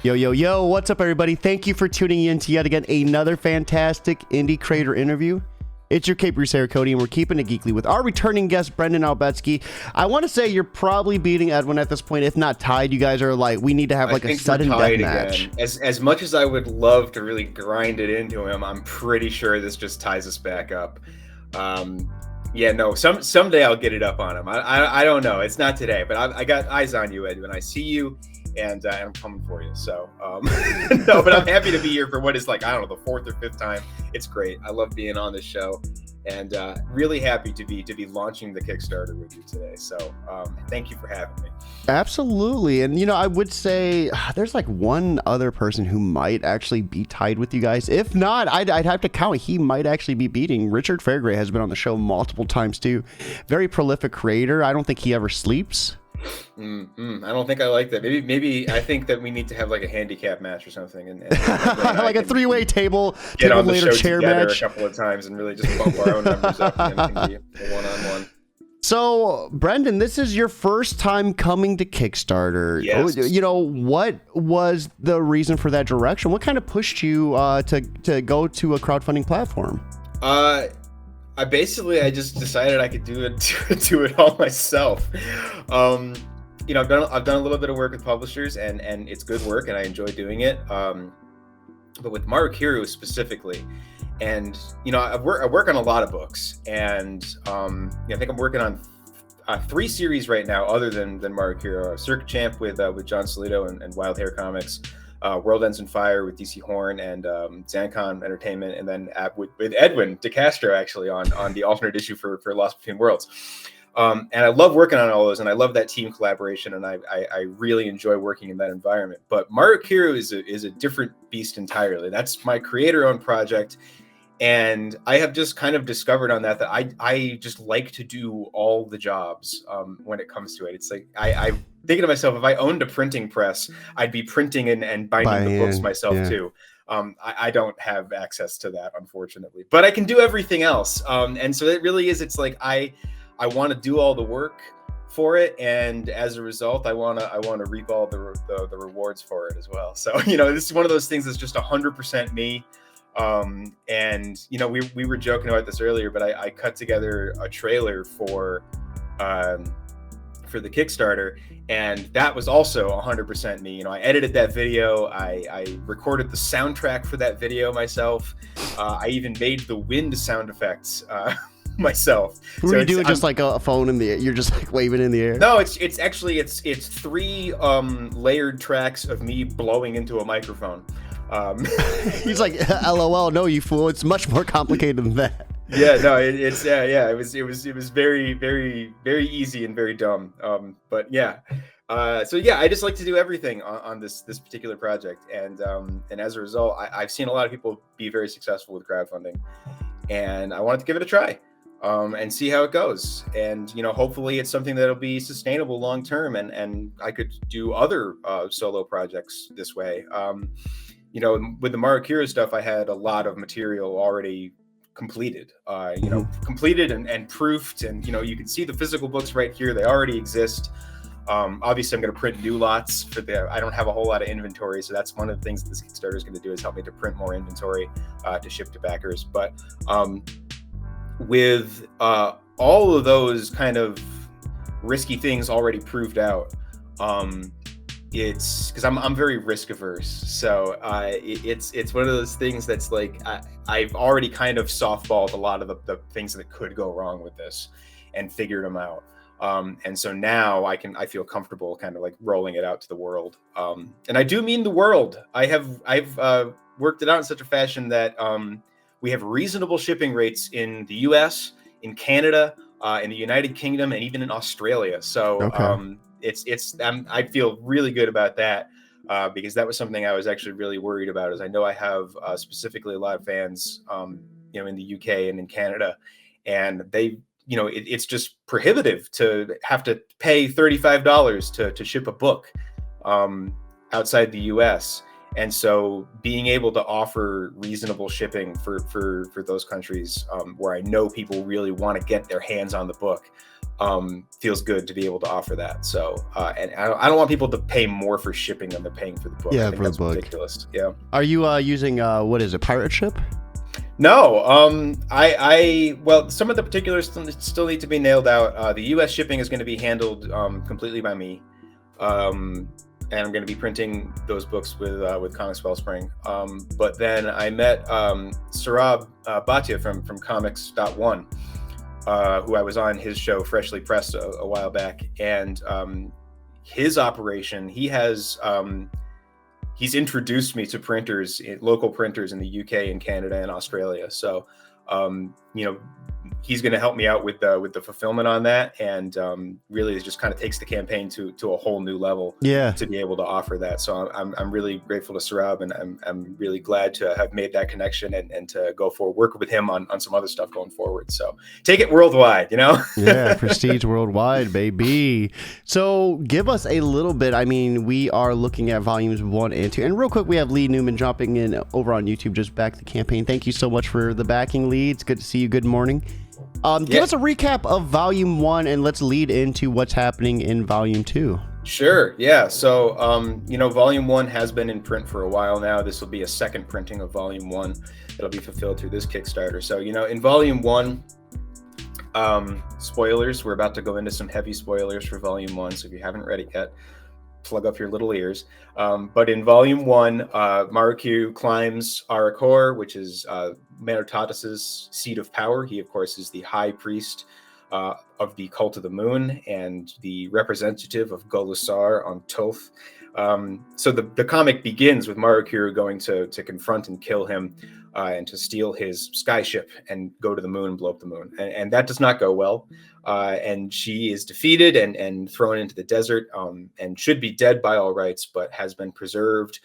Yo, yo, yo, what's up, everybody? Thank you for tuning in to yet again another fantastic indie creator interview. It's your Cape Crusader Cody, and we're keeping it geekly with our returning guest, Brendan Albetski. I want to say you're probably beating Edwin at this point, if not tied. You guys are like, we need to have like a sudden death match. As much as I would love to really grind it into him, I'm pretty sure this just ties us back up. Someday I'll get it up on him. I don't know. It's not today, but I got eyes on you, Edwin. I see you. And I'm coming for you. So, no, but I'm happy to be here for what is like, I don't know, the fourth or fifth time. It's great. I love being on this show, and really happy to be launching the Kickstarter with you today. So, thank you for having me. Absolutely. And, I would say there's like one other person who might actually be tied with you guys. If not, I'd have to count. He might actually be beating. Richard Fairgray has been on the show multiple times too. Very prolific creator. I don't think he ever sleeps. I don't think I like that. Maybe I think that we need to have like a handicap match or something, and like a three-way table on the later show chair together match a couple of times and really just bump our own numbers up, and then it can be a one-on-one. So, Brendan, this is your first time coming to Kickstarter. Yes. What was the reason for that direction? What kind of pushed you to go to a crowdfunding platform? I just decided I could do it all myself. I've done a little bit of work with publishers, and it's good work, and I enjoy doing it. But with Maru Kiru specifically, and I work on a lot of books, and I think I'm working on 3 series right now, other than Maru Kiru. Circuit Champ with John Solito and Wild Hair Comics. World Ends in Fire with DC Horn and Zancon Entertainment, and then with Edwin DeCastro actually on the alternate issue for Lost Between Worlds. And I love working on all those, and I love that team collaboration, and I really enjoy working in that environment. But Maru Kiru is a different beast entirely. That's my creator-owned project, and I have just kind of discovered on that I just like to do all the jobs when it comes to it. It's like I'm thinking to myself, if I owned a printing press, I'd be printing and binding the books myself too. I don't have access to that, unfortunately, but I can do everything else. And so it really is. It's like I want to do all the work for it, and as a result, I want to reap all the rewards for it as well. So this is one of those things that's just 100% me. And we were joking about this earlier, but I cut together a trailer for the Kickstarter, and that was also 100% me. I edited that video. I recorded the soundtrack for that video myself. I even made the wind sound effects myself. Were you doing just like a phone in the air? You're just like waving in the air? No, it's 3 layered tracks of me blowing into a microphone. He's like, LOL, no, you fool. It's much more complicated than that. Yeah, no, it was very, very, very easy and very dumb. But yeah. So yeah, I just like to do everything on this particular project. And as a result, I've seen a lot of people be very successful with crowdfunding, and I wanted to give it a try. And see how it goes. And, hopefully it's something that'll be sustainable long term, and I could do other solo projects this way. With the Maru Kiru stuff, I had a lot of material already completed, completed and proofed. And, you can see the physical books right here. They already exist. Obviously, I'm going to print new lots I don't have a whole lot of inventory. So that's one of the things that this Kickstarter is going to do, is help me to print more inventory to ship to backers. But with all of those kind of risky things already proved out, it's because I'm very risk averse, so it's one of those things that's like I've already kind of softballed a lot of the things that could go wrong with this and figured them out, and so now I feel comfortable kind of like rolling it out to the world, and I do mean the world. I've worked it out in such a fashion that we have reasonable shipping rates in the US, in Canada, in the United Kingdom, and even in Australia. So okay. I feel really good about that, because that was something I was actually really worried about. As I know I have specifically a lot of fans, in the UK and in Canada, and they, it's just prohibitive to have to pay $35 to ship a book outside the US. And so being able to offer reasonable shipping for those countries where I know people really want to get their hands on the book feels good to be able to offer that. So, and I don't want people to pay more for shipping than they're paying for the book. Yeah, I think for that's the book. ridiculous. Yeah. Are you using what is it, pirate ship? No, well, some of the particulars still need to be nailed out. The U.S. shipping is going to be handled completely by me, and I'm going to be printing those books with Comics Wellspring. But then I met Saurabh Bhatia from Comics.one, who I was on his show Freshly Pressed a while back, and his operation, he's introduced me to printers, local printers in the UK and Canada and Australia. So, he's going to help me out with the fulfillment on that, and really just kind of takes the campaign to a whole new level. Yeah. To be able to offer that. So I'm really grateful to Saurabh, and I'm really glad to have made that connection and to go forward, work with him on some other stuff going forward. So take it worldwide, Yeah, prestige worldwide, baby. So give us a little bit. I mean, we are looking at volumes 1 and 2. And real quick, we have Lee Newman jumping in over on YouTube, just back the campaign. Thank you so much for the backing, Lee. It's good to see you. Good morning. Give us a recap of volume 1, and let's lead into what's happening in volume 2. Sure. Yeah. So, volume 1 has been in print for a while now. This will be a second printing of volume 1 that'll be fulfilled through this Kickstarter. So, in volume 1, spoilers, we're about to go into some heavy spoilers for volume 1. So if you haven't read it yet, plug up your little ears. But in volume 1, Maru Kiru climbs Arakor, which is Manutatus's seat of power. He, of course, is the high priest of the cult of the moon and the representative of Golusar on Toth. So the comic begins with Maru Kiru going to confront and kill him, and to steal his skyship and go to the moon and blow up the moon. And that does not go well. And she is defeated and thrown into the desert, and should be dead by all rights, but has been preserved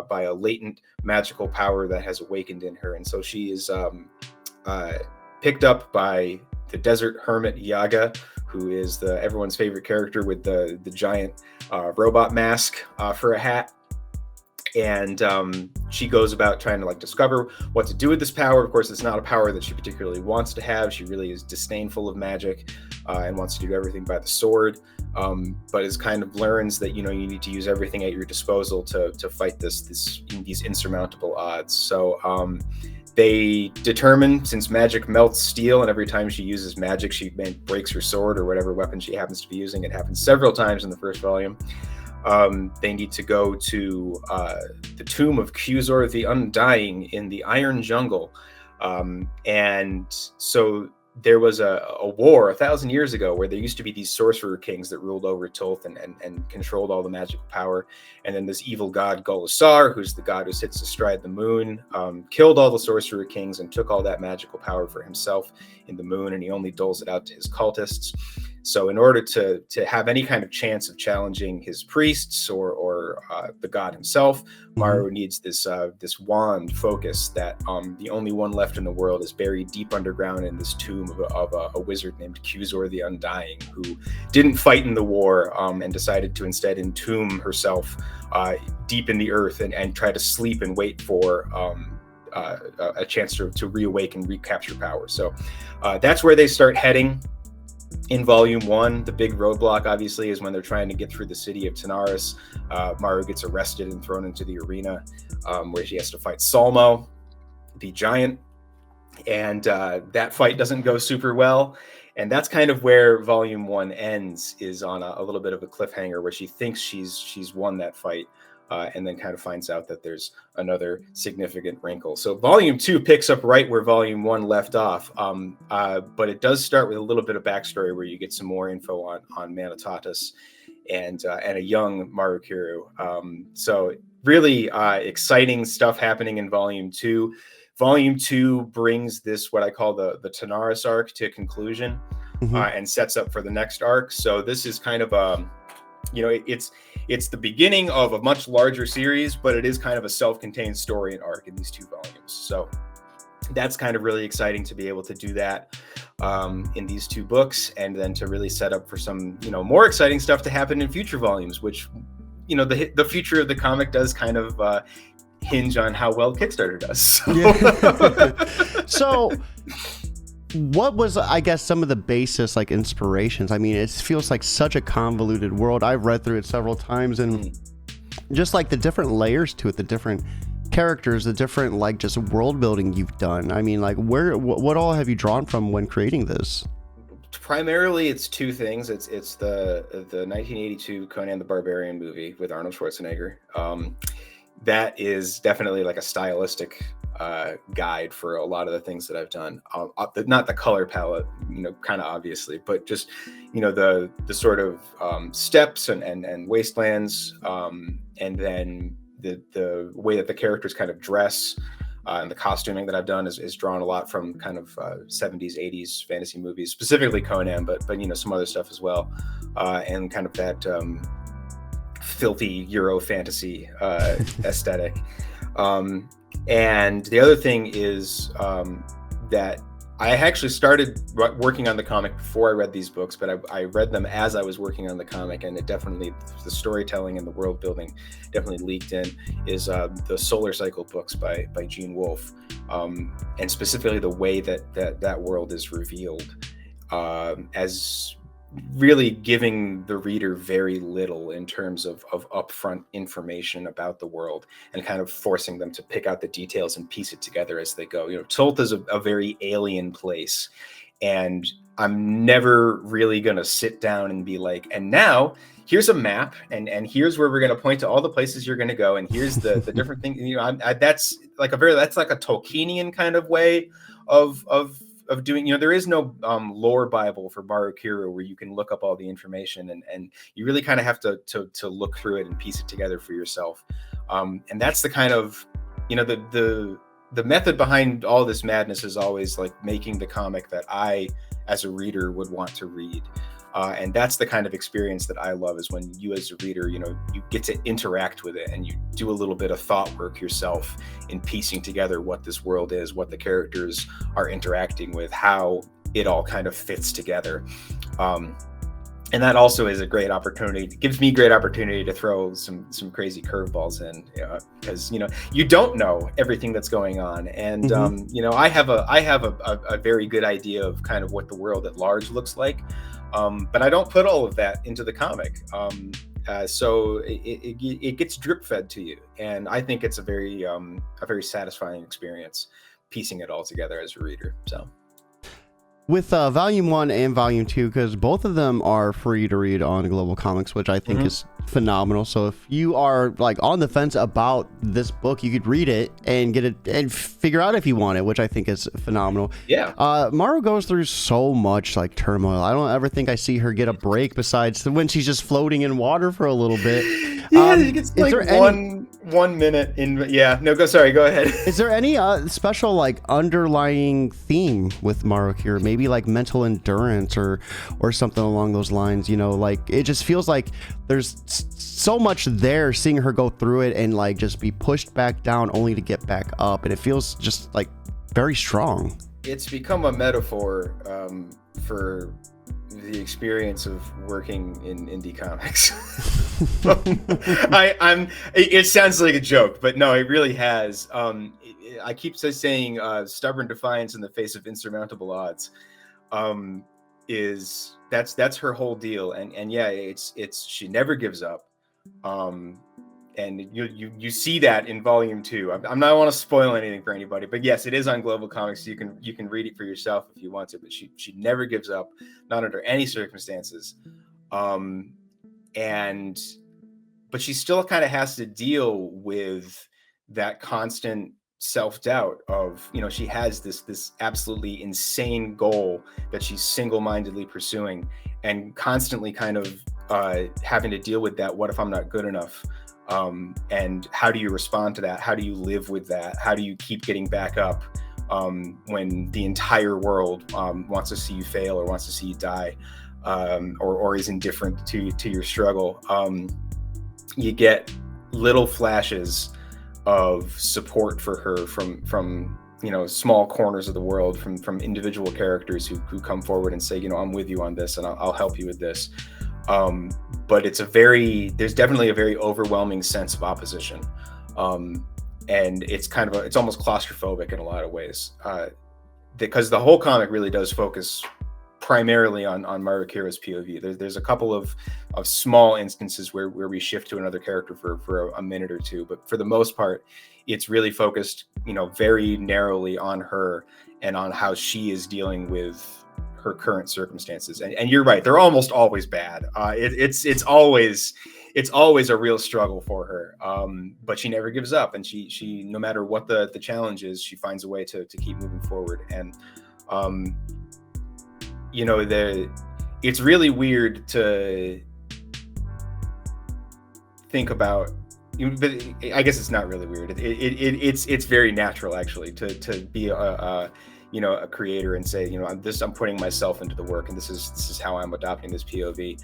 by a latent magical power that has awakened in her. And so she is picked up by the desert hermit Yaga, who is everyone's favorite character with the giant robot mask for a hat. And she goes about trying to discover what to do with this power. Of course, it's not a power that she particularly wants to have. She really is disdainful of magic and wants to do everything by the sword. But is kind of learns that you need to use everything at your disposal to fight these insurmountable odds. So they determine, since magic melts steel, and every time she uses magic, she breaks her sword or whatever weapon she happens to be using. It happens several times in the first volume. They need to go to the tomb of Kuzor the Undying in the Iron Jungle. And so there was a war 1,000 years ago where there used to be these sorcerer kings that ruled over Toth and controlled all the magical power. And then this evil god Golusar, who's the god who sits astride the moon, killed all the sorcerer kings and took all that magical power for himself in the moon, and he only doles it out to his cultists. So in order to have any kind of chance of challenging his priests or the god himself, Maru needs this wand focus that the only one left in the world is buried deep underground in this tomb of a wizard named Kuzor the Undying, who didn't fight in the war and decided to instead entomb herself deep in the earth and try to sleep and wait for a chance to reawaken, recapture power. So that's where they start heading. In volume 1, the big roadblock obviously is when they're trying to get through the city of Tanaris. Maru gets arrested and thrown into the arena where she has to fight Salmo, the giant. And that fight doesn't go super well. And that's kind of where volume 1 ends, is on a little bit of a cliffhanger where she thinks she's won that fight. And then kind of finds out that there's another significant wrinkle. So volume 2 picks up right where volume 1 left off. But it does start with a little bit of backstory where you get some more info on Manutatus and a young Maru Kiru. So really exciting stuff happening in volume 2. Volume 2 brings this, what I call the Tanaris arc, to a conclusion and sets up for the next arc. So this is kind of it's the beginning of a much larger series, but it is kind of a self-contained story and arc in these 2 volumes. So that's kind of really exciting to be able to do that in these 2 books, and then to really set up for some, more exciting stuff to happen in future volumes, which, the future of the comic does kind of hinge on how well Kickstarter does. So. So what was, I guess, some of the basis, like, inspirations? I mean, it feels like such a convoluted world. I've read through it several times, and just like the different layers to it, the different characters, the different, like, just world building you've done. I mean, like, what all have you drawn from when creating this? Primarily, it's two things. It's the 1982 Conan the Barbarian movie with Arnold Schwarzenegger. That is definitely like a stylistic guide for a lot of the things that I've done. Not the color palette, kind of obviously, but just the sort of steppes and wastelands, and then the way that the characters kind of dress. And the costuming that I've done is drawn a lot from kind of 70s, 80s fantasy movies, specifically Conan, but some other stuff as well, and kind of that filthy Euro fantasy aesthetic. And the other thing is that I actually started working on the comic before I read these books, but I read them as I was working on the comic, and it definitely, the storytelling and the world building definitely leaked in, is the Solar Cycle books by Gene Wolfe, and specifically the way that world is revealed, as really giving the reader very little in terms of upfront information about the world, and kind of forcing them to pick out the details and piece it together as they go. Tolth is a very alien place, and I'm never really going to sit down and be like, and now here's a map, and here's where we're going to point to all the places you're going to go, and here's the different things. That's like a Tolkienian kind of way of doing. There is no lore Bible for Maru Kiru where you can look up all the information, and you really kind of have to look through it and piece it together for yourself. And that's the kind of, the method behind all this madness is always like making the comic that I, as a reader, would want to read. And that's the kind of experience that I love, is when you as a reader, you get to interact with it, and you do a little bit of thought work yourself in piecing together what this world is, what the characters are interacting with, how it all kind of fits together. And that also is a great opportunity. It gives me great opportunity to throw some crazy curveballs in, because you don't know everything that's going on, and I have a very good idea of kind of what the world at large looks like. But I don't put all of that into the comic. So it gets drip fed to you. And I think it's a very satisfying experience piecing it all together as a reader. So with Volume 1 and Volume 2, because both of them are free to read on Global Comics, which I think is phenomenal. So if you are like on the fence about this book, you could read it and get it and figure out if you want it, which I think is phenomenal. Yeah. Maru goes through so much like turmoil. I don't ever think I see her get a break besides when she's just floating in water for a little bit. Yeah, it's like one minute in. Yeah, no, go ahead. Is there any special like underlying theme with Maru Kiru? Maybe like mental endurance or something along those lines, like it just feels like there's so much there, seeing her go through it and like just be pushed back down only to get back up, and it feels just like very strong. It's become a metaphor for the experience of working in indie comics. It sounds like a joke, but no, it really has. I keep saying stubborn defiance in the face of insurmountable odds. That's her whole deal, and yeah, it's she never gives up. And you see that in Volume 2. I'm not want to spoil anything for anybody, but yes, it is on Global Comics. So you can read it for yourself if you want to. But she never gives up, not under any circumstances. But she still kind of has to deal with that constant self-doubt of, she has this absolutely insane goal that she's single-mindedly pursuing, and constantly kind of having to deal with that. What if I'm not good enough? And how do you respond to that? How do you live with that? How do you keep getting back up when the entire world wants to see you fail or wants to see you die, or is indifferent to your struggle? You get little flashes of support for her from small corners of the world, from individual characters who come forward and say, I'm with you on this, and I'll help you with this. But there's definitely a very overwhelming sense of opposition. And it's almost claustrophobic in a lot of ways. because the whole comic really does focus primarily on Maru Kiru's POV. There's a couple of small instances where we shift to another character for a minute or two, but for the most part, it's really focused, very narrowly on her and on how she is dealing with her current circumstances. And you're right, they're almost always bad. It's always a real struggle for her. But she never gives up, and she no matter what the challenge is, she finds a way to keep moving forward. And it's really weird to think about, but I guess it's not really weird. It's very natural, actually, to be a creator and say, I'm putting myself into the work, and this is how I'm adopting this POV.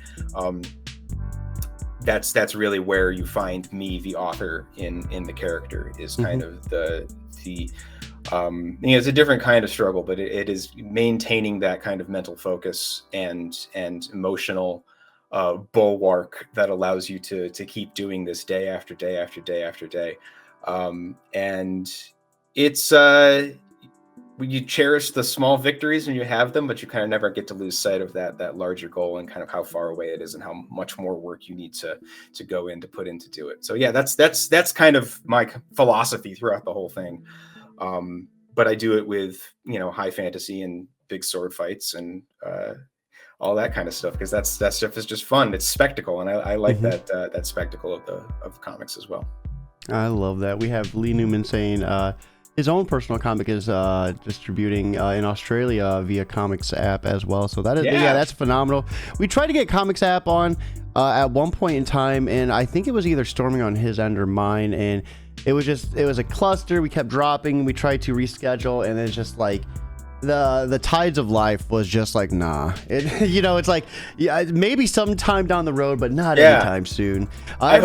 That's really where you find me, the author, in the character, is kind of the it's a different kind of struggle, but it is maintaining that kind of mental focus and emotional bulwark that allows you to keep doing this day after day after day after day. And it's you cherish the small victories when you have them, but you kind of never get to lose sight of that larger goal and kind of how far away it is and how much more work you need to go in to put in to do it. So yeah, that's kind of my philosophy throughout the whole thing. But I do it with, high fantasy and big sword fights and all that kind of stuff, because that stuff is just fun. It's spectacle, and I like that spectacle of comics as well. I love that. We have Lee Newman saying his own personal comic is distributing in Australia via Comics app as well. So that is that's phenomenal. We tried to get Comics app on at one point in time, and I think it was either storming on his end or mine, and it was a cluster. We kept dropping. We tried to reschedule, and it's just like the tides of life was just like, nah. It's like, yeah, maybe sometime down the road, but not anytime soon. I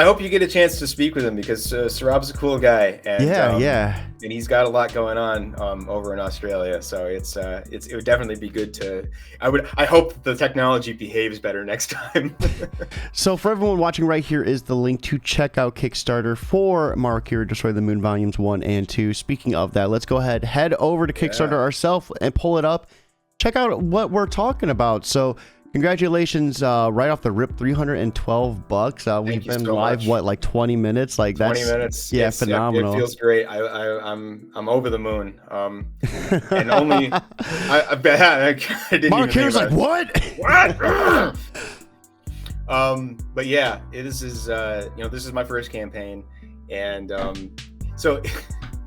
hope you get a chance to speak with him, because Sarab's a cool guy, and and he's got a lot going on over in Australia. So it would definitely be good to. I hope the technology behaves better next time. So for everyone watching, right here is the link to check out Kickstarter for Maru Kiru Destroy the Moon Volumes 1 and 2. Speaking of that, let's go ahead, head over to Kickstarter ourselves and pull it up. Check out what we're talking about. So congratulations, right off the rip, $312. We've been so live much. Like 20 minutes, like 20 minutes. Yeah, phenomenal. It feels great. I'm over the moon. And only I didn't Maru Kiru's like, what? But yeah, this is my first campaign, and so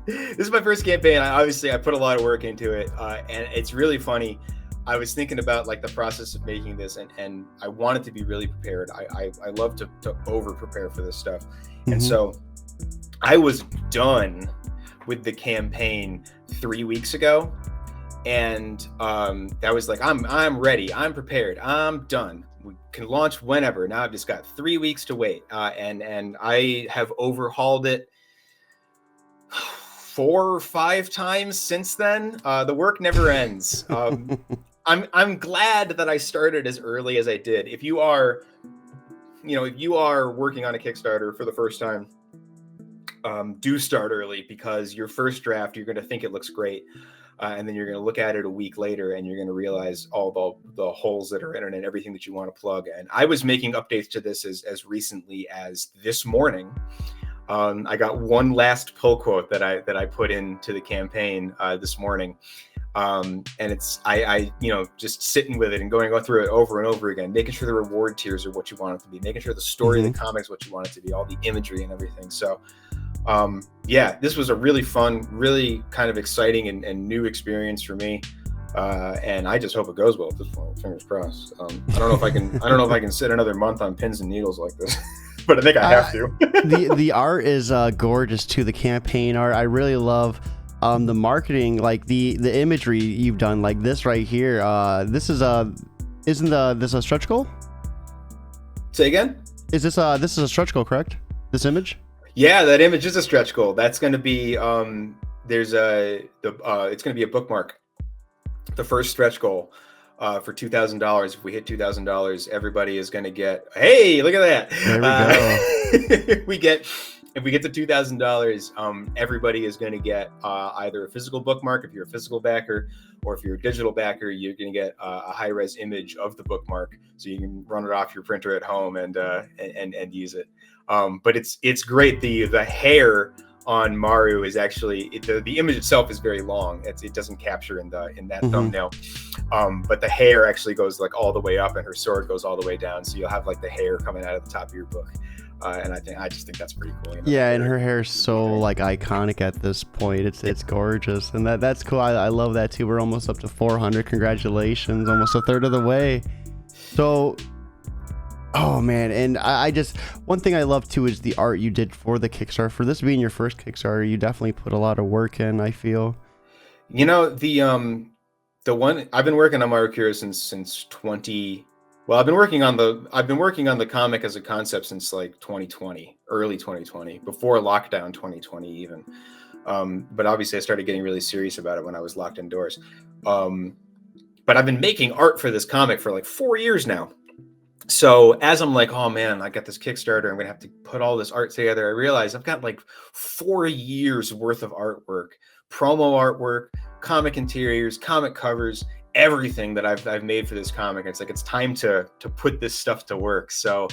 this is my first campaign. I put a lot of work into it, and it's really funny. I was thinking about like the process of making this, and I wanted to be really prepared. I love to over prepare for this stuff. And so I was done with the campaign 3 weeks ago. And that was like, I'm ready, I'm prepared, I'm done. We can launch whenever. Now I've just got 3 weeks to wait. And I have overhauled it 4 or 5 times since then. The work never ends. I'm glad that I started as early as I did. If you are working on a Kickstarter for the first time, do start early, because your first draft, you're going to think it looks great. And then you're going to look at it a week later, and you're going to realize all the holes that are in it and everything that you want to plug. And I was making updates to this as recently as this morning. I got one last pull quote that I put into the campaign this morning. And it's I just sitting with it and going through it over and over again, making sure the reward tiers are what you want it to be, making sure the story of the comic is what you want it to be, all the imagery and everything. So this was a really fun, really kind of exciting and new experience for me. And I just hope it goes well at this point. Fingers crossed. I don't know if I can sit another month on pins and needles like this. But I think I have to. The art is gorgeous too. The campaign art, I really love. The marketing, like the imagery you've done, like this right here. This is this a stretch goal? Say again? This is a stretch goal, correct? This image? Yeah, that image is a stretch goal. That's going to be it's going to be a bookmark. The first stretch goal. For $2,000. If we hit $2,000, everybody is going to get, hey, look at that. There we go. We get if we get to $2,000, everybody is going to get either a physical bookmark if you're a physical backer, or if you're a digital backer, you're going to get a high-res image of the bookmark, so you can run it off your printer at home and use it. But it's great. The hair on Maru is actually the image itself is very long. It doesn't capture in that thumbnail, but the hair actually goes like all the way up, and her sword goes all the way down. So you'll have like the hair coming out of the top of your book. And I just think that's pretty cool. Yeah, and her hair's so like iconic at this point. It's gorgeous, and that's cool. I love that too. We're almost up to 400. Congratulations, almost a third of the way. So, oh man, and I just, one thing I love too is the art you did for the Kickstarter. For this being your first Kickstarter, you definitely put a lot of work in, I feel. The one I've been working on Maru Kiru since 20. Well, I've been working on the comic as a concept since like 2020, early 2020, before lockdown 2020 even. But obviously I started getting really serious about it when I was locked indoors. But I've been making art for this comic for like 4 years now. So as I'm like, oh man, I got this Kickstarter, I'm gonna have to put all this art together, I realized I've got like 4 years worth of artwork, promo artwork, comic interiors, comic covers, everything that I've made for this comic. It's like, it's time to put this stuff to work. So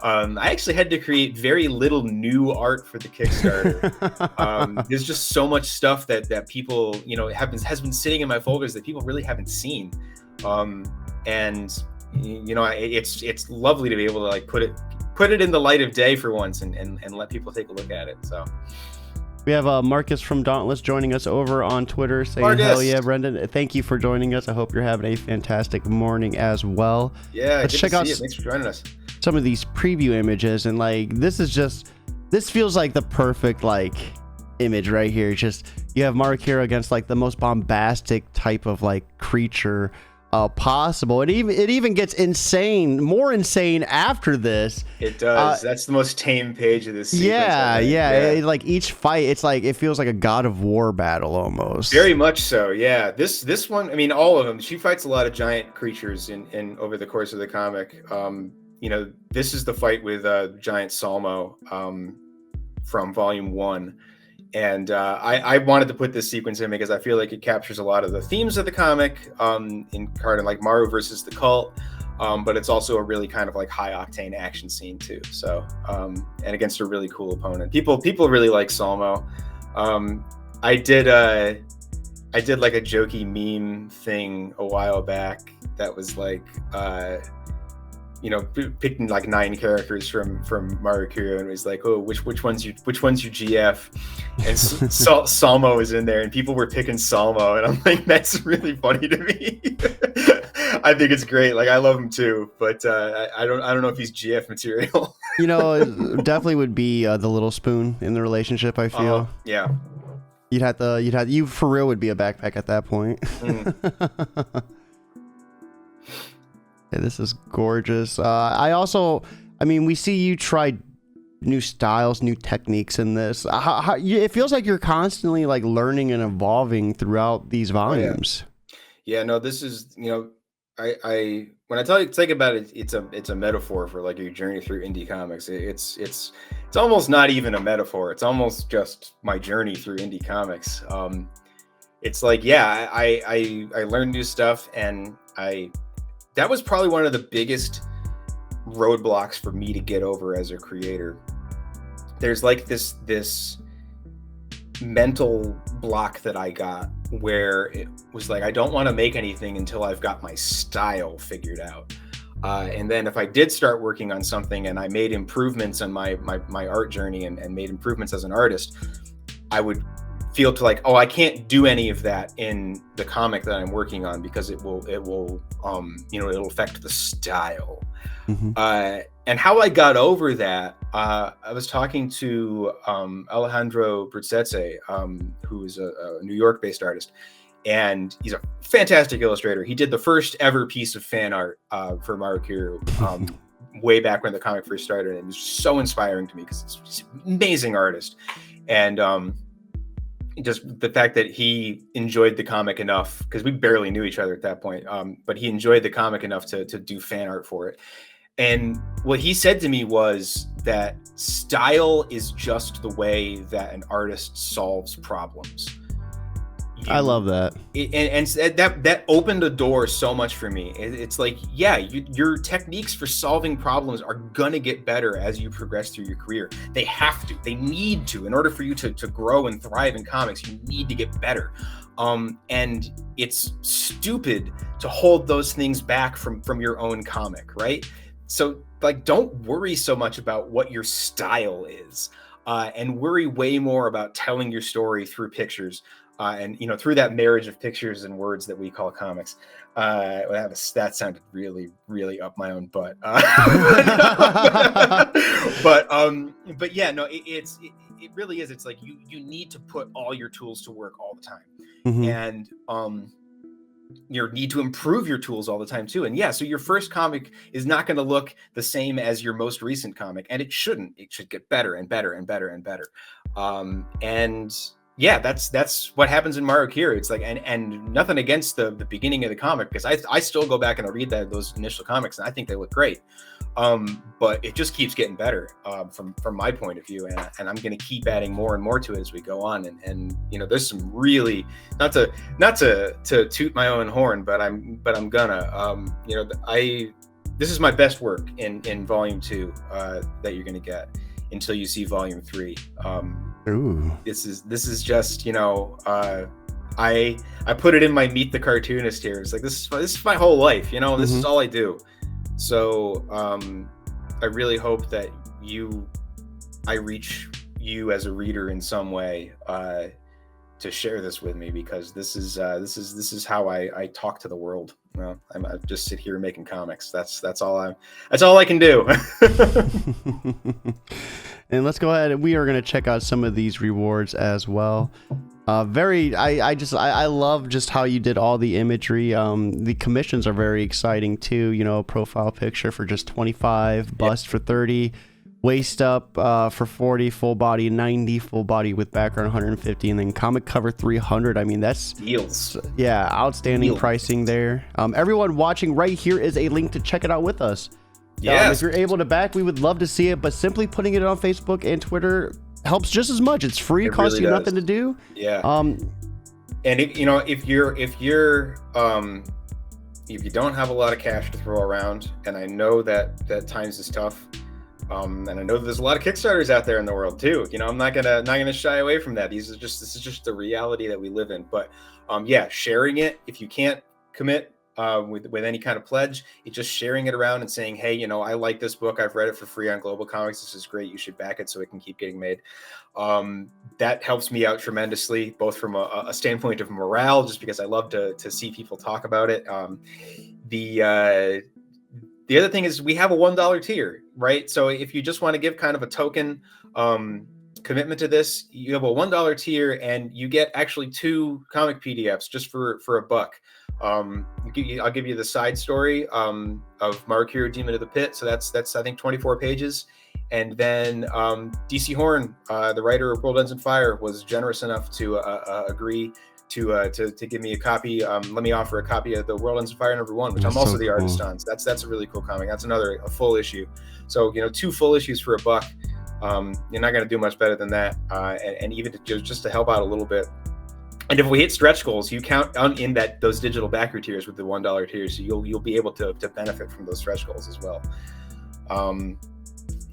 I actually had to create very little new art for the Kickstarter. There's just so much stuff that people, has been sitting in my folders that people really haven't seen. And it's lovely to be able to like put it in the light of day for once and let people take a look at it. So we have Marcus from Dauntless joining us over on Twitter saying, Marcus. Hell yeah, Brendan. Thank you for joining us. I hope you're having a fantastic morning as well. Yeah, let's check out. Thanks for joining us. Some of these preview images, and like this feels like the perfect like image right here. Just you have Maru Kiru against like the most bombastic type of like creature possible. It even gets more insane after this. It does. That's the most tame page of this sequence. Yeah. Like each fight, it's like it feels like a God of War battle almost. Very much so. Yeah. This one, I mean, all of them. She fights a lot of giant creatures in over the course of the comic. This is the fight with giant Salmo from Volume 1. And I wanted to put this sequence in because I feel like it captures a lot of the themes of the comic in kind of like Maru versus the cult, but it's also a really kind of like high octane action scene too. So and against a really cool opponent. People really like Salmo. I did like a jokey meme thing a while back that was like picking like 9 characters from Maru Kiru, and it was like, oh, which one's your GF? And Salmo is in there, and people were picking Salmo, and I'm like, that's really funny to me. I think it's great. Like, I love him too, but I don't know if he's GF material. It definitely would be the little spoon in the relationship, I feel. Yeah. You for real would be a backpack at that point. Yeah, this is gorgeous. We see you try new styles, new techniques in this. It feels like you're constantly like learning and evolving throughout these volumes. Yeah, no, this is, I when I think about it, it's a metaphor for like your journey through indie comics. It's almost not even a metaphor. It's almost just my journey through indie comics. It's like, yeah, I learned new stuff, and that was probably one of the biggest roadblocks for me to get over as a creator. There's like this mental block that I got where it was like, I don't want to make anything until I've got my style figured out. And then if I did start working on something and I made improvements on my art journey and made improvements as an artist, I would feel to like, oh, I can't do any of that in the comic that I'm working on because it'll affect the style. Mm-hmm. And how I got over that, I was talking to Alejandro Brutzetse, who is a New York-based artist, and he's a fantastic illustrator. He did the first ever piece of fan art for Maru Kiru way back when the comic first started, and it was so inspiring to me because he's an amazing artist. And just the fact that he enjoyed the comic enough, because we barely knew each other at that point, but he enjoyed the comic enough to do fan art for it. And what he said to me was that style is just the way that an artist solves problems. I love that. And that opened a door so much for me. It's like, yeah, your techniques for solving problems are gonna get better as you progress through your career. They have to, they need to, in order for you to grow and thrive in comics, you need to get better. And it's stupid to hold those things back from your own comic, right? So like, don't worry so much about what your style is, and worry way more about telling your story through pictures. And through that marriage of pictures and words that we call comics. That sounded really, really up my own butt. But yeah, no, it really is. It's like you need to put all your tools to work all the time, and you need to improve your tools all the time too. And yeah, so your first comic is not going to look the same as your most recent comic, and it shouldn't. It should get better and better and better and better. And yeah, that's what happens in Maru Kiru. It's like, and nothing against the beginning of the comic, because I still go back and I read those initial comics and I think they look great. But it just keeps getting better from my point of view, and I'm going to keep adding more and more to it as we go on. And there's some really, not to toot my own horn, but I'm gonna this is my best work in volume 2 that you're going to get until you see volume 3. Ooh. This is just, I put it in my Meet the Cartoonist here. It's like, this is my whole life, this is all I do. So I really hope that I reach you as a reader in some way to share this with me, because this is how I talk to the world. I just sit here making comics. That's all I can do. And let's go ahead and we are going to check out some of these rewards as well. I love just how you did all the imagery. The commissions are very exciting too. Profile picture for just 25, bust for 30, waist up for 40, full body 90, full body with background 150, and then comic cover 300. I mean, that's deals. Yeah, outstanding pricing there. Everyone watching right here is a link to check it out with us. Yes. If you're able to back, we would love to see it, but simply putting it on Facebook and Twitter helps just as much. It's free, costs really you does. nothing to do. Yeah. And if you don't have a lot of cash to throw around, and I know that times is tough, and I know that there's a lot of Kickstarters out there in the world too. I'm not gonna shy away from that. This is just the reality that we live in. But yeah, sharing it, if you can't commit with any kind of pledge, it's just sharing it around and saying, hey, I like this book, I've read it for free on Global Comics, this is great, you should back it so it can keep getting made. That helps me out tremendously, both from a standpoint of morale, just because I love to see people talk about it. The other thing is we have a $1 tier, right? So if you just want to give kind of a token commitment to this, you have a $1 tier and you get actually 2 comic PDFs just for $1. I'll give you the side story of Maru Kiru, Demon of the Pit. So that's I think 24 pages. And then DC Horn, the writer of World Ends in Fire, was generous enough to agree to give me a copy. Let me offer a copy of the World Ends in Fire #1, which I'm also the artist on. So that's a really cool comic. That's a full issue. So 2 full issues for $1. You're not going to do much better than that. And even just to help out a little bit. And if we hit stretch goals, you count in those digital backer tiers with the $1 tier, so you'll be able to benefit from those stretch goals as well.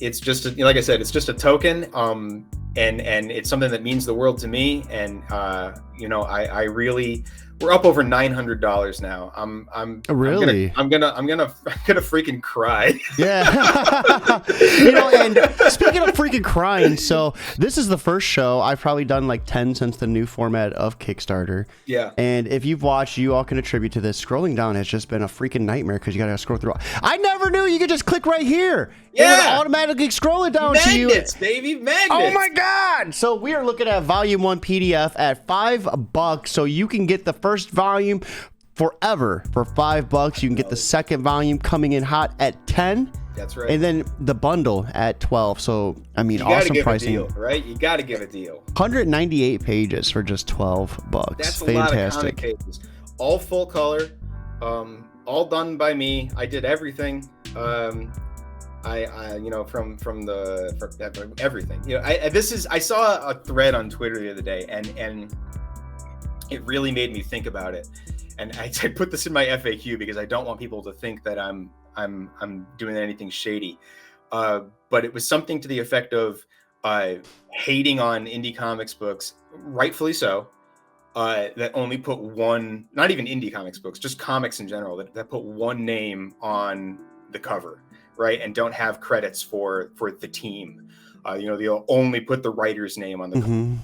It's just like I said, it's just a token, and it's something that means the world to me. And I really, we're up over $900 now. I'm really, I'm gonna freaking cry. Yeah. And speaking of freaking crying, so this is the first show I've probably done like 10 since the new format of Kickstarter. Yeah. And if you've watched, you all can attribute to this. Scrolling down has just been a freaking nightmare because you got to scroll through. I never knew you could just click right here. Yeah. And automatically scroll it down to you. Magnets, baby, magnets. Oh my God. So we are looking at volume 1 PDF at $5. So you can get the first volume forever for $5. You can get the second volume coming in hot at 10. That's right. And then the bundle at 12. So I mean, you awesome give pricing. A deal, right? You got to give a deal. 198 pages for just $12. That's a fantastic. lot of comic pages. All full color, all done by me. I did everything. from everything. I saw a thread on Twitter the other day, and it really made me think about it. And I put this in my FAQ because I don't want people to think that I'm doing anything shady. But it was something to the effect of hating on indie comics books, rightfully so, that only put one, not even indie comics books, just comics in general, that put one name on the cover, right? And don't have credits for the team. They'll only put the writer's name on the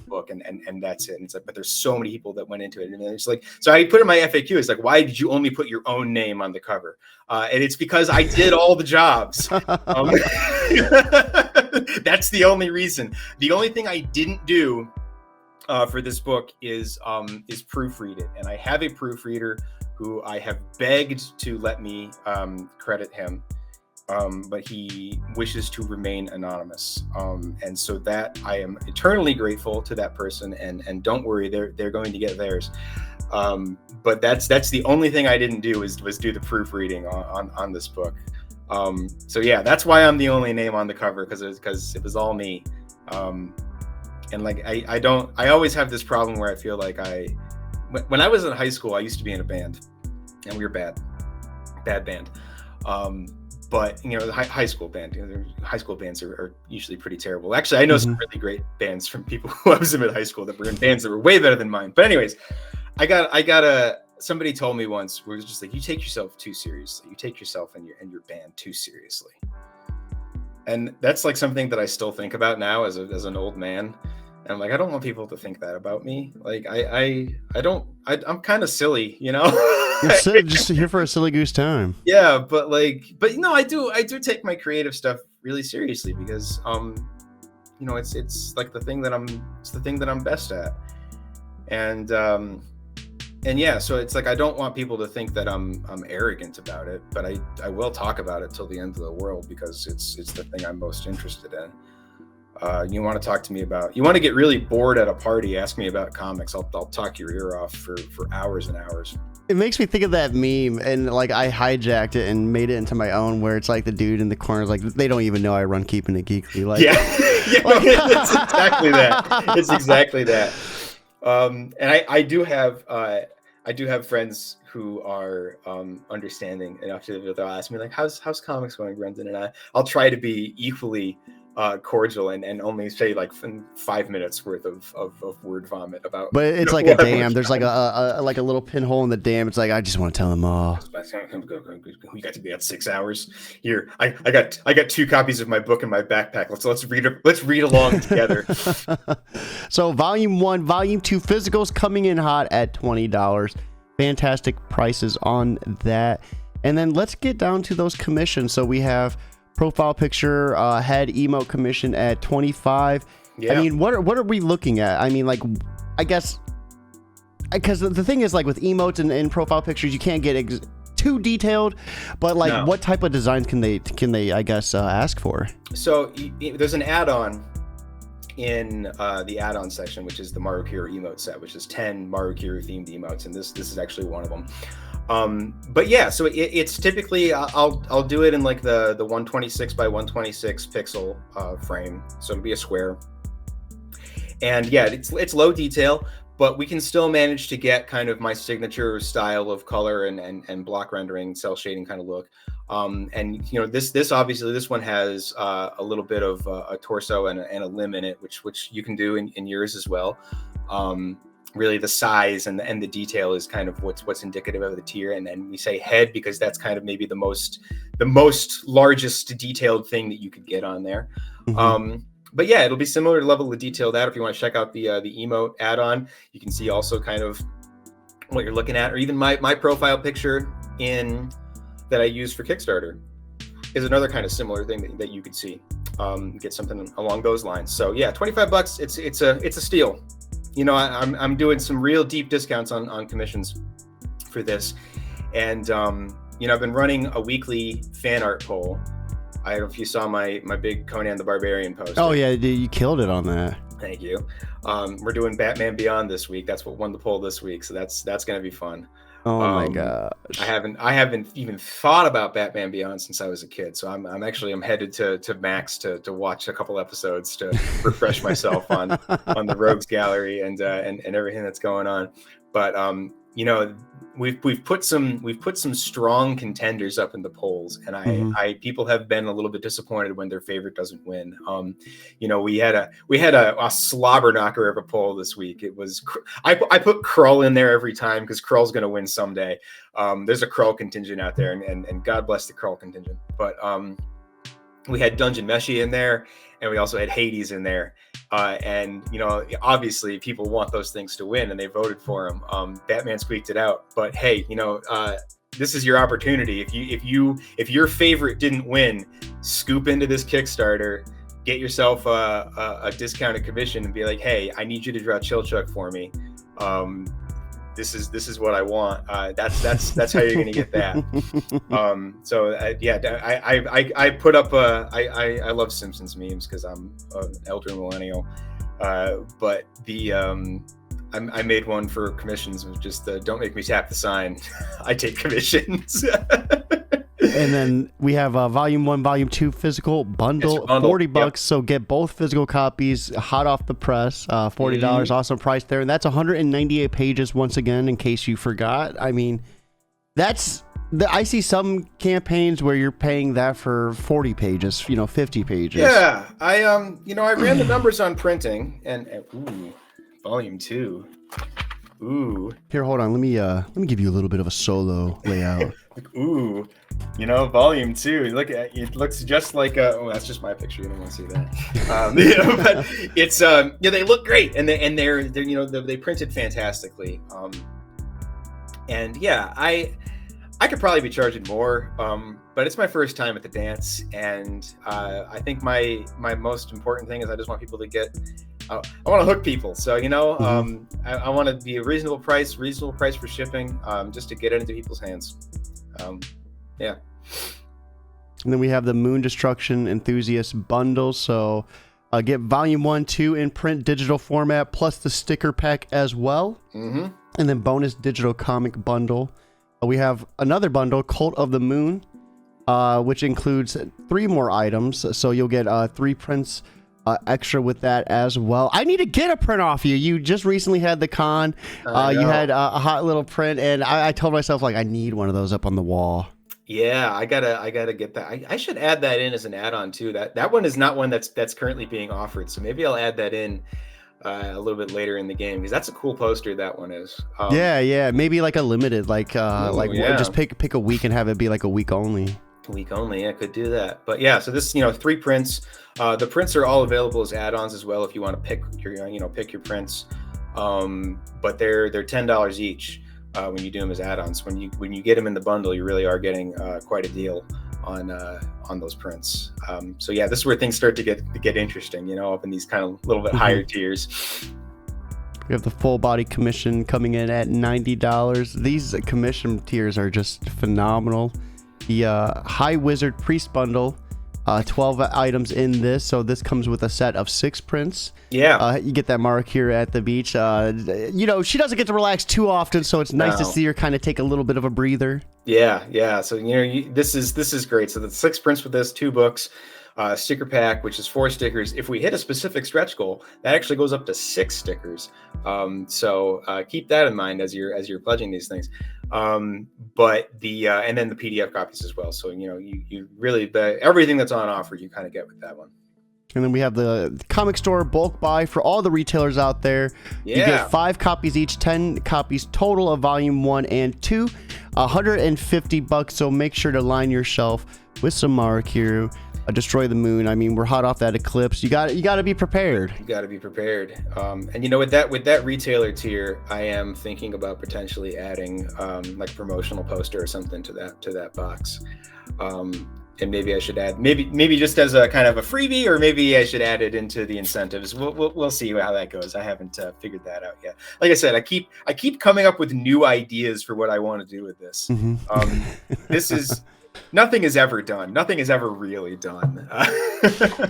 book, and that's it. And it's like, but there's so many people that went into it, and it's like, so I put in my FAQ, it's like, why did you only put your own name on the cover? And it's because I did all the jobs. That's the only reason. The only thing I didn't do for this book is proofread it, and I have a proofreader who I have begged to let me credit him. But he wishes to remain anonymous. And so that I am eternally grateful to that person, and don't worry, they're going to get theirs. But that's the only thing I didn't do was do the proofreading on this book. So yeah, that's why I'm the only name on the cover, because it was all me. And like, I always have this problem where I feel like when I was in high school, I used to be in a band, and we were bad band. But the high school band, high school bands are usually pretty terrible. Actually, I know some really great bands from people who I was in high school that were in bands that were way better than mine. But anyways, somebody told me once, where it was just like, you take yourself too seriously. You take yourself and your band too seriously. And that's like something that I still think about now as an old man. And I'm like, I don't want people to think that about me. Like I'm kind of silly, Just here for a silly goose time. Yeah, but I do take my creative stuff really seriously, because it's like the thing that I'm best at. And yeah, so it's like, I don't want people to think that I'm arrogant about it, but I will talk about it till the end of the world, because it's the thing I'm most interested in. You want to talk to me about, you want to get really bored at a party, ask me about comics. I'll talk your ear off for hours and hours. It makes me think of that meme, and like I hijacked it and made it into my own, where it's like the dude in the corner is like, they don't even know I run Keeping It Geekly. Like, yeah, it's exactly that. It's exactly that. And I do have friends who are understanding enough to, they'll ask me like, how's comics going, Brendan? And I'll try to be equally cordial and only say like 5 minutes worth of word vomit about. But it's like a dam. There's like a little pinhole in the dam. It's like, I just want to tell them all. We got to be at 6 hours here. I got 2 copies of my book in my backpack. Let's read along together. So Volume 1, Volume 2 physicals coming in hot at $20. Fantastic prices on that. And then let's get down to those commissions. So we have profile picture, head emote commission at $25. Yeah. I mean, what are we looking at? I mean, like, I guess, because the thing is, like, with emotes and profile pictures, you can't get too detailed, but like, no. What type of designs can they I guess ask for? So there's an add-on in the add-on section, which is the Maru Kiru emote set, which is 10 Maru Kiru themed emotes, and this is actually one of them. But yeah, so it's typically, I'll do it in like the 126 by 126 pixel frame, so it'll be a square. And yeah, it's low detail, but we can still manage to get kind of my signature style of color and block rendering, cell shading kind of look. And this obviously, this one has a little bit of a torso and a limb in it, which you can do in yours as well. Really, the size and the detail is kind of what's indicative of the tier. And then we say head because that's kind of maybe the most largest detailed thing that you could get on there. Mm-hmm. But yeah, it'll be similar to level of detail that if you want to check out the emote add-on, you can see also kind of what you're looking at, or even my profile picture that I use for Kickstarter is another kind of similar thing that you could see. Get something along those lines. So yeah, $25. It's a steal. I'm doing some real deep discounts on commissions for this, and I've been running a weekly fan art poll. I don't know if you saw my big Conan the Barbarian post. Oh yeah, dude, you killed it on that. Thank you. We're doing Batman Beyond this week. That's what won the poll this week, so that's going to be fun. Oh my gosh. I haven't even thought about Batman Beyond since I was a kid. So I'm headed to Max to watch a couple episodes to refresh myself on the Rogues Gallery and everything that's going on. But you know, we've put some strong contenders up in the polls, and people have been a little bit disappointed when their favorite doesn't win. You know, we had a slobber knocker of a poll this week. It was I put Krull in there every time because Krull's going to win someday. There's a Krull contingent out there, and God bless the Krull contingent. But we had Dungeon Meshi in there, and we also had Hades in there. And you know, obviously people want those things to win, and they voted for them. Batman squeaked it out, but hey, you know, this is your opportunity. If your favorite didn't win, scoop into this Kickstarter, get yourself a discounted commission, and be like, hey, I need you to draw Chilchuck for me. This is what I want. That's how you're gonna get that. I put up I love Simpsons memes because I'm an elder millennial. But I made one for commissions with just don't make me tap the sign. I take commissions. And then we have Volume 1, Volume 2 physical bundle, $40. Yep. So get both physical copies hot off the press, $40, awesome price there. And that's 198 pages once again, in case you forgot. I mean, I see some campaigns where you're paying that for 40 pages, 50 pages. Yeah, I ran the numbers on printing, and ooh, Volume 2. Ooh. Here, hold on. Let me give you a little bit of a solo layout. Ooh, Volume 2. Look at it, looks just like that's just my picture. You don't want to see that. But it's they look great, and they're they printed fantastically. And yeah, I could probably be charging more, but it's my first time at the dance, and I think my most important thing is I just want people to get. I want to hook people, so I want to be a reasonable price for shipping, just to get it into people's hands. Yeah. And then we have the Moon Destruction Enthusiast bundle. So get Volume 1, 2 in print digital format, plus the sticker pack as well. And then bonus digital comic bundle. We have another bundle, Cult of the Moon, which includes 3 more items. So you'll get 3 prints extra with that as well. I need to get a print off you. You just recently had the con. You had a hot little print, and I told myself, like, I need one of those up on the wall. Yeah, I gotta get that. I should add that in as an add-on too. That one is not one that's currently being offered, so maybe I'll add that in a little bit later in the game, because that's a cool poster. That one is. Yeah, maybe like a limited, just pick a week and have it be like a week only. Week only, yeah, could do that. But yeah, so this 3 prints. The prints are all available as add-ons as well if you want to pick your prints. But they're $10 each when you do them as add-ons. When you get them in the bundle, you really are getting quite a deal on those prints. So yeah, this is where things start to get interesting, up in these kind of little bit higher tiers. We have the full body commission coming in at $90. These commission tiers are just phenomenal. The High Wizard Priest bundle, 12 items in this. So this comes with a set of 6 prints. Yeah. You get that Maru Kiru at the beach. She doesn't get to relax too often, so it's nice to see her kind of take a little bit of a breather. Yeah. So this is great. So the 6 prints with this, 2 books, sticker pack, which is 4 stickers. If we hit a specific stretch goal, that actually goes up to 6 stickers. So keep that in mind as you're pledging these things. But and then the PDF copies as well. So you really everything that's on offer you kind of get with that one. And then we have the comic store bulk buy for all the retailers out there. Yeah. You get 5 copies each, 10 copies total of Volume 1 and 2, $150. So make sure to line your shelf with some Maru Kiru. Destroy the Moon. I mean, we're hot off that eclipse. You got to be prepared. You got to be prepared. And with that retailer tier, I am thinking about potentially adding like a promotional poster or something to that box. And maybe I should add maybe just as a kind of a freebie, or maybe I should add it into the incentives. We'll see how that goes. I haven't figured that out yet. Like I said, I keep coming up with new ideas for what I want to do with this. This is. Nothing is ever done. Nothing is ever really done.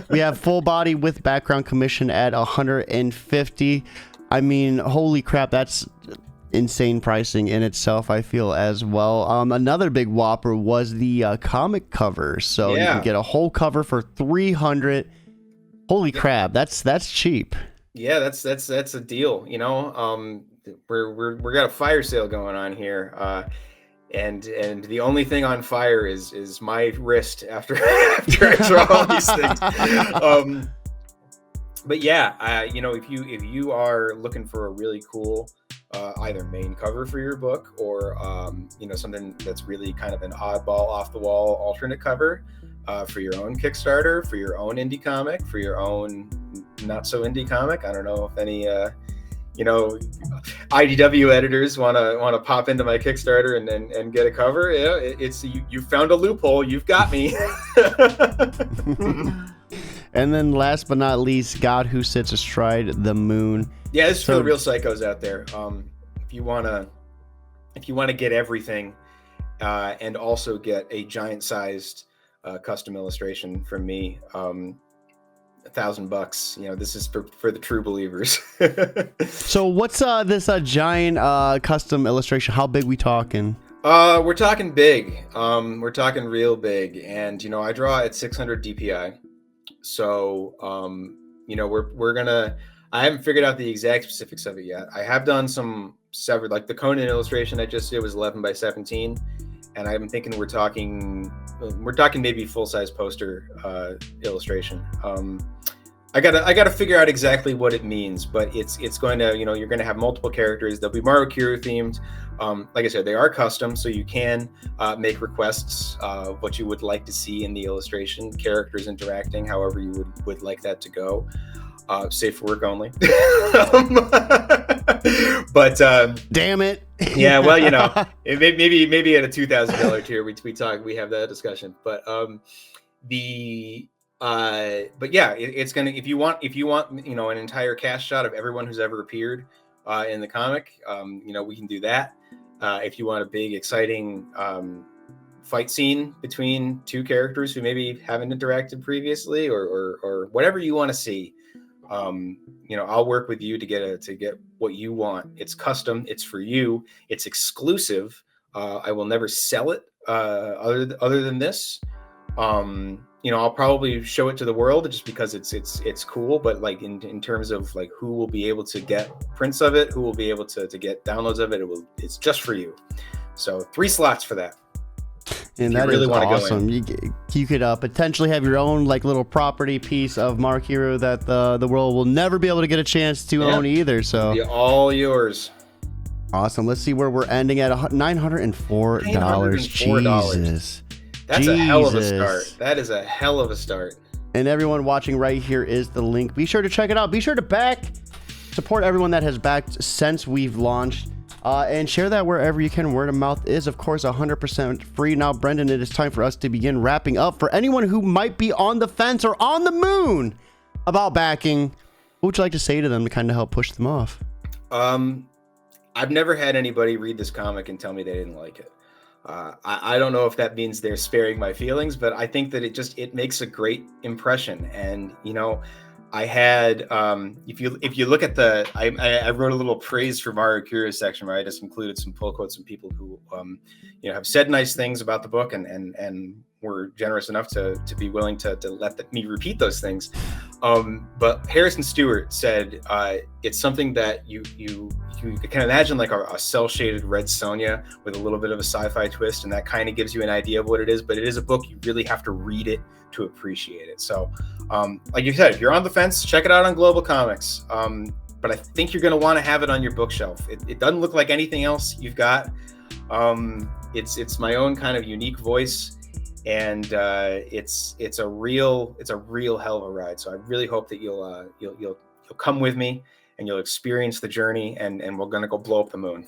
We have full body with background commission at $150. I mean, holy crap, that's insane pricing in itself, I feel, as well. Another big whopper was the comic cover. So you can get a whole cover for $300. Holy crap, that's cheap. Yeah, that's a deal. You know, we're got a fire sale going on here, and the only thing on fire is my wrist after I draw all these things. But yeah, you know, if you are looking for a really cool either main cover for your book or you know, something that's really kind of an oddball, off the wall alternate cover for your own Kickstarter, for your own indie comic, for your own not so indie comic. I don't know if any you know, IDW editors want to pop into my Kickstarter and get a cover. Yeah, it's you found a loophole. You've got me. And then last but not least, God Who Sits Astride the Moon. Yeah, this is for the real psychos out there. If you wanna get everything, and also get a giant sized custom illustration from me, $1,000. You know, this is for the true believers. So what's this giant custom illustration? How big we talking? We're talking big. We're talking real big, and you know, I draw at 600 DPI. So, you know, we're gonna, I haven't figured out the exact specifics of it yet. I have done some severed, like the Conan illustration I just did was 11 by 17. And I'm thinking we're talking maybe full-size poster illustration. I gotta figure out exactly what it means, but it's going to, you know, you're going to have multiple characters. They'll be Maru Kiru themed. Like I said, they are custom, so you can make requests of what you would like to see in the illustration, characters interacting, however you would like that to go. Safe for work only. But damn it. Yeah, well, you know, maybe at a $2,000 tier we have that discussion. But but yeah, it's gonna, if you want you know, an entire cast shot of everyone who's ever appeared in the comic, you know, we can do that. If you want a big exciting fight scene between two characters who maybe haven't interacted previously, or whatever you want to see, you know, I'll work with you to get what you want. It's custom, it's for you, it's exclusive. I will never sell it other than this. You know, I'll probably show it to the world just because it's cool, but like in terms of like who will be able to get prints of it, who will be able to get downloads of it, it's just for you. So 3 slots for that. And that really is awesome. You could potentially have your own like little property piece of Maru Kiru that the world will never be able to get a chance to own either. So it'll be all yours. Awesome. Let's see where we're ending at. $904. Jesus. That's a hell of a start. That is a hell of a start. And everyone watching right here is the link. Be sure to check it out. Be sure to support everyone that has backed since we've launched. And share that wherever you can. Word of mouth is, of course, 100% free. Now, Brendan, it is time for us to begin wrapping up. For anyone who might be on the fence or on the moon about backing, what would you like to say to them to kind of help push them off? I've never had anybody read this comic and tell me they didn't like it. I don't know if that means they're sparing my feelings, but I think that it makes a great impression. And, you know, I had, if you look at I wrote a little praise for Maru Kiru section where I just included some pull quotes from people who, you know, have said nice things about the book and were generous enough to be willing to let me repeat those things. But Harrison Stewart said, it's something that you can imagine like a cell shaded red Sonja with a little bit of a sci-fi twist. And that kind of gives you an idea of what it is, but it is a book you really have to read it to appreciate it. So, like you said, if you're on the fence, check it out on Global Comics. But I think you're going to want to have it on your bookshelf. It doesn't look like anything else you've got. It's my own kind of unique voice, and it's a real hell of a ride. So I really hope that you'll come with me and you'll experience the journey, and we're going to go blow up the moon.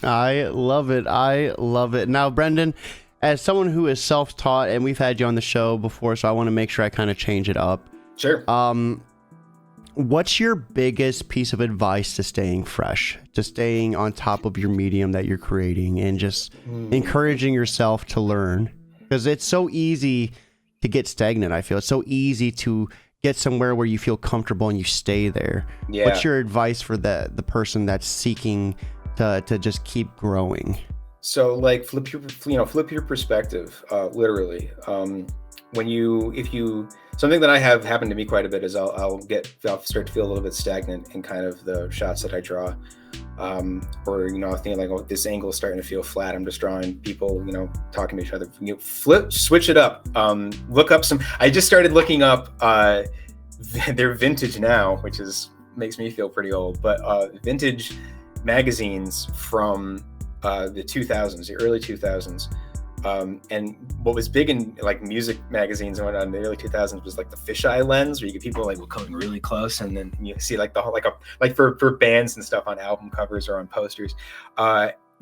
I love it. I love it. Now, Brendan, as someone who is self-taught, and we've had you on the show before, so I want to make sure I kind of change it up. Sure. What's your biggest piece of advice to staying fresh, to staying on top of your medium that you're creating, and just encouraging yourself to learn? Because it's so easy to get stagnant, I feel. It's so easy to get somewhere where you feel comfortable and you stay there. Yeah. What's your advice for the person that's seeking to just keep growing? So like flip your perspective, literally. Something that I have happened to me quite a bit is I'll start to feel a little bit stagnant in kind of the shots that I draw. Or, I think like, oh, this angle is starting to feel flat. I'm just drawing people, talking to each other. Switch it up. Look up I just started looking up, they're vintage now, which makes me feel pretty old, but vintage magazines from the 2000s, the early 2000s. And what was big in like music magazines and whatnot in the early 2000s was like the fisheye lens, where you get people like coming really close, and then you see like the whole like for bands and stuff on album covers or on posters.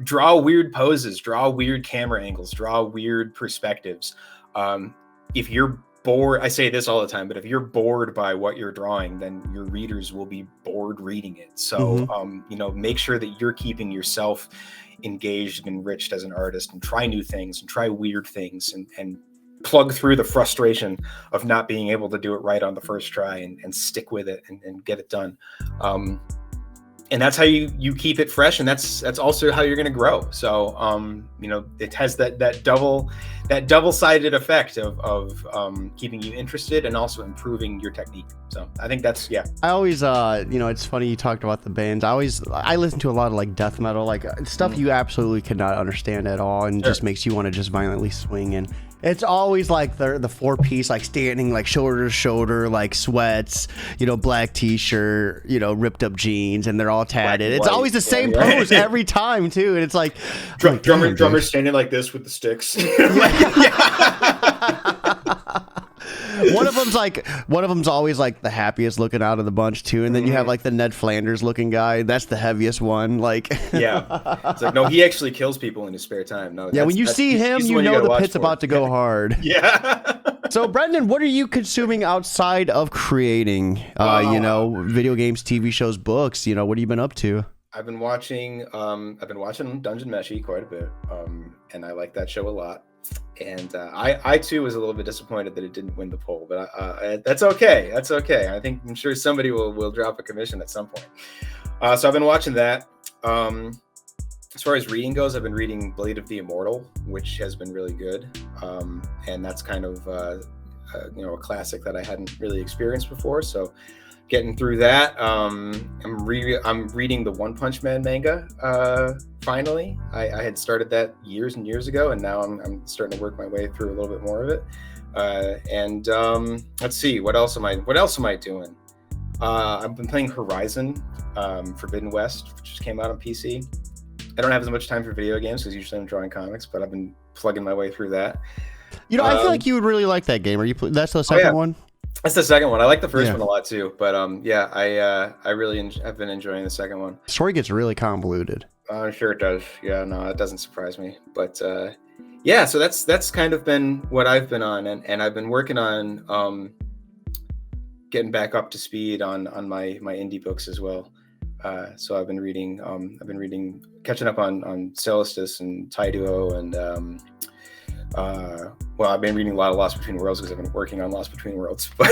Draw weird poses, draw weird camera angles, draw weird perspectives. If you're bored, I say this all the time, but if you're bored by what you're drawing, then your readers will be bored reading it. So, make sure that you're keeping yourself engaged and enriched as an artist, and try new things and try weird things, and plug through the frustration of not being able to do it right on the first try, and stick with it and get it done. And that's how you keep it fresh, and that's also how you're going to grow. So it has that double-sided effect of keeping you interested and also improving your technique. So I think that's, yeah. I always it's funny you talked about the bands. I listen to a lot of like death metal, like stuff you absolutely cannot understand at all, and just makes you want to just violently swing. And it's always like the four-piece, like standing like shoulder to shoulder, like sweats, black t-shirt, ripped up jeans, and they're all tatted. It's always the same pose every time too, and it's like drummer standing like this with the sticks. One of them's always like the happiest looking out of the bunch too, and then you have like the Ned Flanders looking guy. That's the heaviest one. Like, yeah, it's like, no, he actually kills people in his spare time. No, yeah, when you see him, you know the pit's about to go hard. Yeah. So, Brendan, what are you consuming outside of creating? Video games, TV shows, books. What have you been up to? I've been watching Dungeon Meshi quite a bit, and I like that show a lot. And I too was a little bit disappointed that it didn't win the poll, but that's okay. That's okay. I'm sure somebody will drop a commission at some point. So I've been watching that. As far as reading goes, I've been reading Blade of the Immortal, which has been really good. And that's kind of a classic that I hadn't really experienced before. So getting through that. I'm reading the One Punch Man manga. Finally, I had started that years and years ago, and now I'm starting to work my way through a little bit more of it. Let's see, what else am I doing? I've been playing Horizon Forbidden West, which just came out on PC. I don't have as much time for video games because usually I'm drawing comics, but I've been plugging my way through that. I feel like you would really like that game. That's the second one? That's the second one. I like the first one a lot too, but I've been enjoying the second one. The story gets really convoluted. I'm sure it does. Yeah, no, it doesn't surprise me. But so that's kind of been what I've been on, and I've been working on getting back up to speed on my indie books as well. So I've been reading, catching up on Celestis and Taiduo, and I've been reading a lot of Lost Between Worlds because I've been working on Lost Between Worlds. But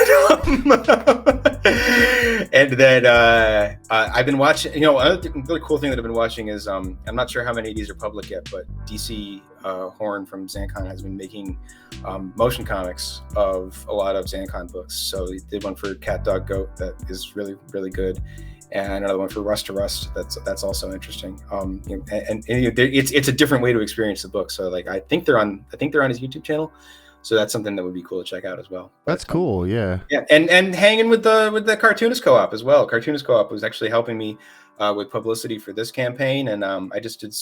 and then I've been watching. Another really cool thing that I've been watching is I'm not sure how many of these are public yet, but DC Horn from Zancon has been making motion comics of a lot of Zancon books. So he did one for Cat Dog Goat that is really, really good, and another one for Rust to Rust that's also interesting. It's a different way to experience the book. So like I think they're on his YouTube channel. So that's something that would be cool to check out as well. That's cool, yeah. Yeah, and hanging with the Cartoonist Co-op as well. Cartoonist Co-op was actually helping me with publicity for this campaign, and I just did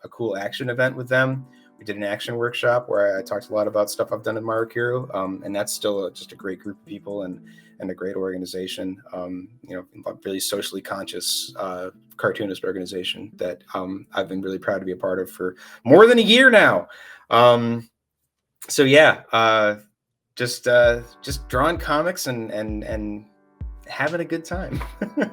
a cool action event with them. We did an action workshop where I talked a lot about stuff I've done in Maru Kiru, and that's still just a great group of people and a great organization. Really socially conscious cartoonist organization that I've been really proud to be a part of for more than a year now. Just drawing comics and having a good time.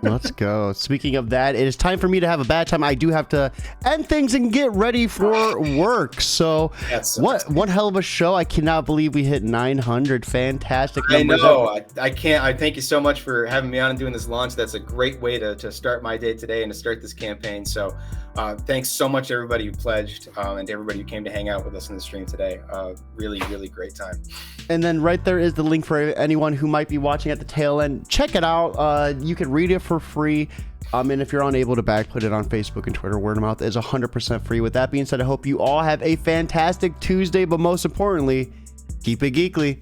Let's go. Speaking of that, it is time for me to have a bad time. I do have to end things and get ready for work. So one hell of a show. I cannot believe we hit 900 fantastic numbers. I know. I can't. I thank you so much for having me on and doing this launch. That's a great way to start my day today and to start this campaign. So Thanks so much to everybody who pledged, and to everybody who came to hang out with us in the stream today. Really, really great time. And then right there is the link for anyone who might be watching at the tail end. Check it out. You can read it for free. And if you're unable to back, put it on Facebook and Twitter. Word of mouth is 100% free. With that being said, I hope you all have a fantastic Tuesday, but most importantly, keep it geekly.